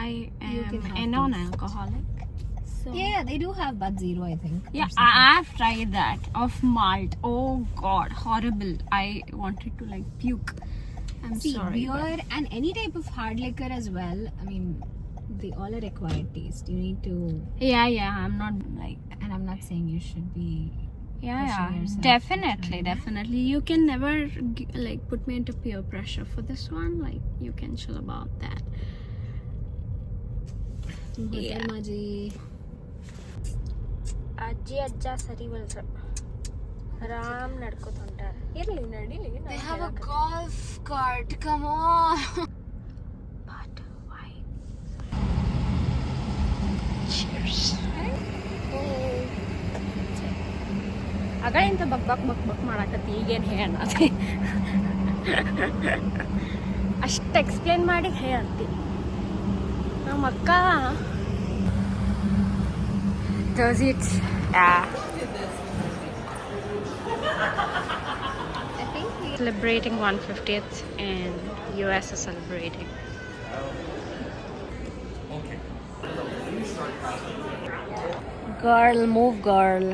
I You can am have a these. non-alcoholic. So Yeah, they do have Bud Zero, I think. yeah, or something. I've tried that of malt. Oh God, horrible! I wanted to like puke. I'm See, sorry. beer and any type of hard liquor as well. I mean, they all are acquired taste. You need to, Yeah. I'm not like. and I'm not saying you should be. pushing yourself to Definitely, try. definitely. You can never like put me into peer pressure for this one. Like you can chill about that. Yeah. Maji. ಅಜ್ಜಿ ಅಜ್ಜ ಸರಿ ಬಲ್ಸ ಆರಾಮ್ ನಡ್ಕೋತಂಟಾರ ಇರ್ಲಿ ನಡಿಲಿ They have a golf cart. Come on. But why? Cheers. ಅಗಳಿಂದ ಬಕ್ ಮಾಡಾಕತ್ತಿ ಈಗೇನು ಹೇಳತಿ ಅಷ್ಟು explain ಮಾಡಿ ಹೇಳತ್ತಿ ನಮ್ಮ ಅಕ್ಕ does it I think celebrating 150th and US is celebrating. Okay. Girl, move girl.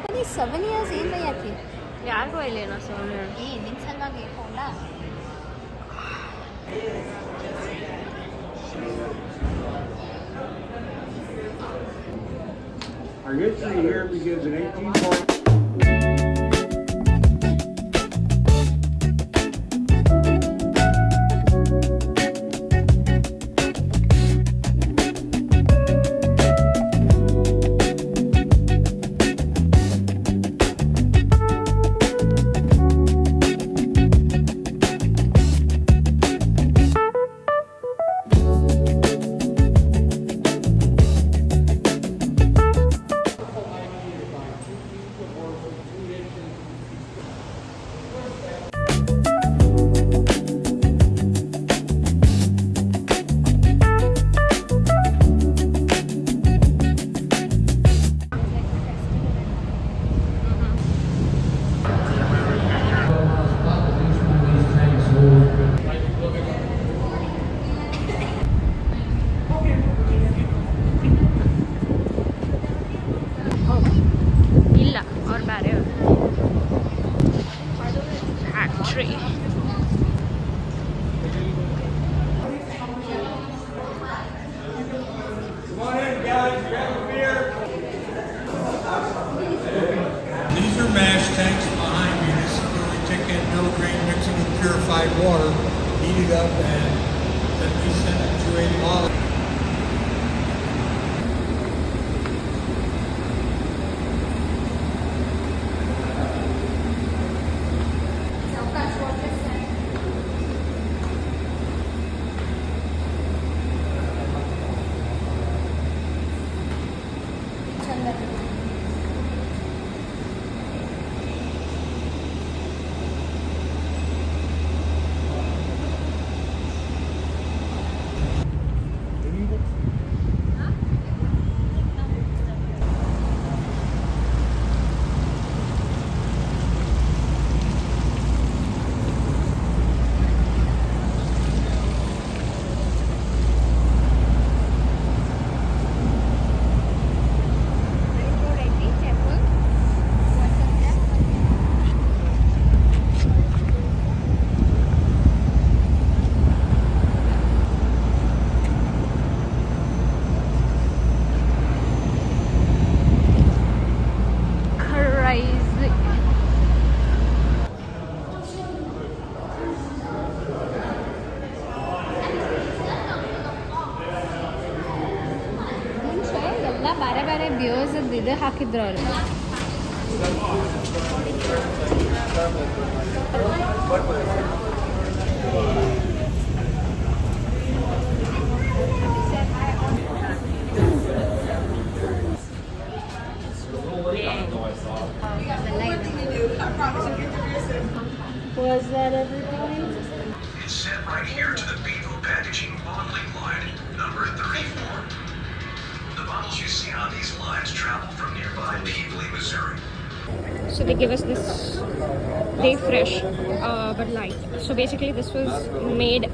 only 7 years in the yaki. ಯಾರಿಗೂ ಇಲ್ಲೇನೋ ಸೋನೆ ನಿನ್ ಸಲುವಾಗಿ ಹೋಗಲ್ಲ. Our history here begins in 1840. ಇಲ್ಲ ಅವ್ರು ಬೇರೆ factory Come on in, guys. Grab a beer. These are mash tanks behind me. This is where we take that mill grain, mix it with purified water, heat it up, and then we send it to a bottle. ಬೇರೆ ಬೇರೆ bears ಇದು ಹಾಕಿದ್ರು ಅವರು. Was that everybody? It's sent right here to the Bevo Packaging bottling line, number 34. The bottles you see on these lines travel from nearby Peebly, Missouri. So they give us this day fresh but light. So basically this was made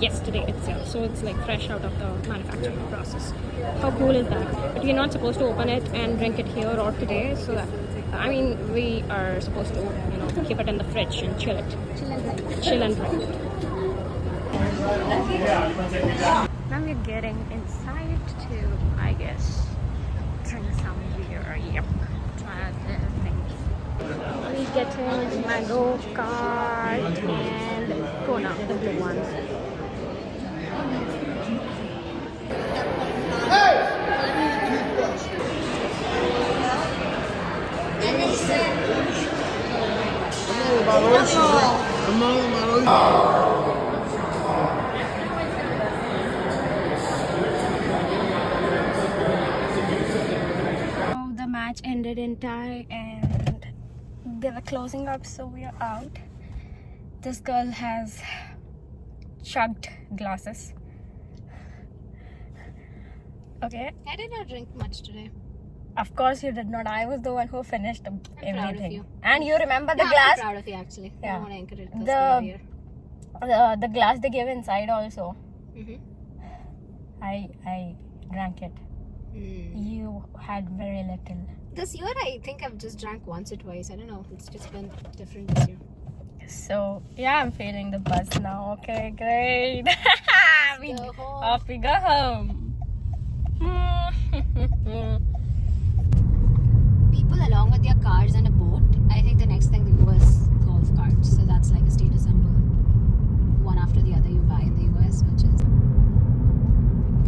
yesterday itself. So it's like fresh out of the manufacturing process. How cool is that? But we're not supposed to open it and drink it here or today. So that, I mean, we are supposed to, you know, keep it in the fridge and chill it. Chill and drink. Now we're getting inside to, I guess, drink some beer. Yep. Try out the things. We getting mango cart and Kona, the blue ones. The match ended in tie and they were closing up, so we are out. This girl has chugged glasses. Okay. I did not drink much today. Of course you did not. I was the one who finished everything. Proud of you. And you remember the I'm glass? proud of you actually. Yeah. I want to encourage The glass they gave inside also. Mm-hmm. I drank it. You had very little. This year I think I've just drank once or twice. I don't know. It's just been different this year. So yeah, I'm feeling the buzz now. Okay, great. Go home. Off we go home. People along with their cars and a boat, I think the next thing they do is golf carts. So that's like a status symbol. One after the other you buy in the US, which is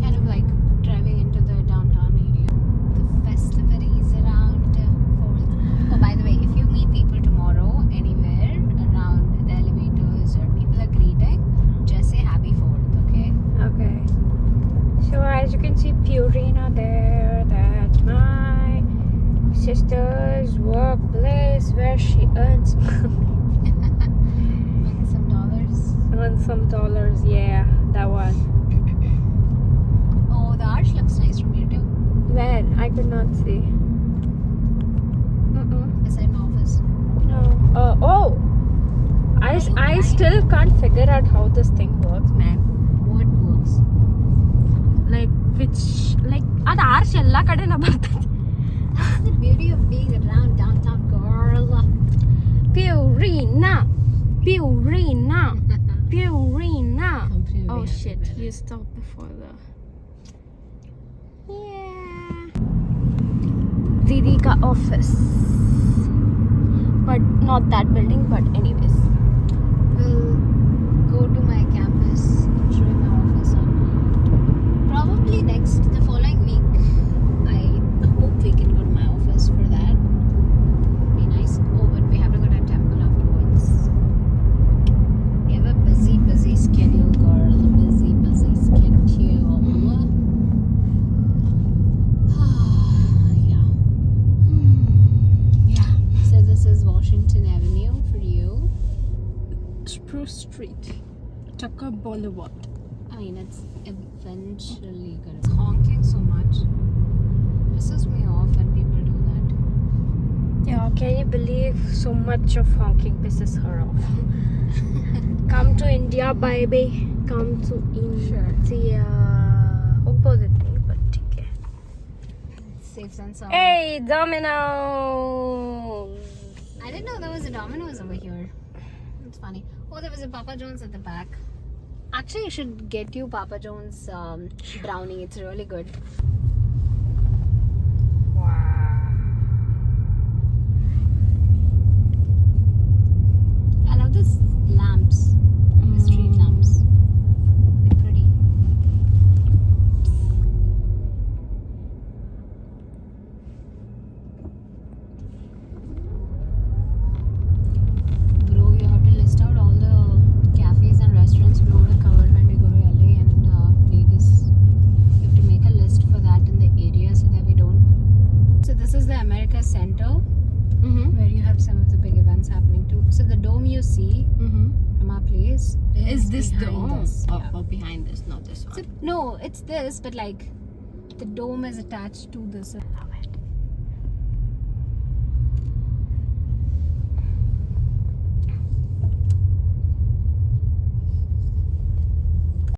kind of like driving into the downtown area. The festivities around Fourth. Oh, by the way, if you meet people tomorrow anywhere around the elevators or people are greeting, just say happy 4th, okay? Okay. So as you can see, Purina there. That's my sister's workplace where she earns money. And some dollars. Earns some dollars, yeah, that one. Oh, the arch looks nice from here too. Where? I could not see. Beside my office. No. I still can't figure out how this thing works, man. What works? Like which, like ad arch ella kade na bartade. That's the beauty of being around downtown, girl. Purina. Completely Oh happy shit, with you it. stopped before the. Yeah. Didi ka office. But not that building, but anyways. We'll go to my campus and show you my office on probably the following week. I hope we can go to my office for that. Be nice. Oh, but we have to go to a temple afterwards. We have a busy schedule, girl. Busy schedule. Yeah. Yeah. So this is Washington Avenue for you. Spruce Street. Tucker Boulevard. I mean, it's eventually gonna. It's honking so much. Pisses me off when people do that. Yeah, can you believe so much of honking pisses her off? Come to India, baby. Come to India. Opposite me, but okay. Safe and sound. Hey, Domino's. I didn't know there was a Domino's over here. It's funny. Oh, there was a Papa John's at the back. Actually, I should get you Papa John's brownie. It's really good. Wow. I love this lamps. The street lamps. They're pretty. Bro, you have to list out all the cafes and restaurants we want to cover when we go to LA and Vegas. You have to make a list for that in the area so that we don't. So this is the America Center where you have some of the big events happening too. So the dome you see from our place Is this behind dome? this. Oh, Yeah. oh, behind this, not this one. So, no, it's this, but like the dome is attached to this. Love it.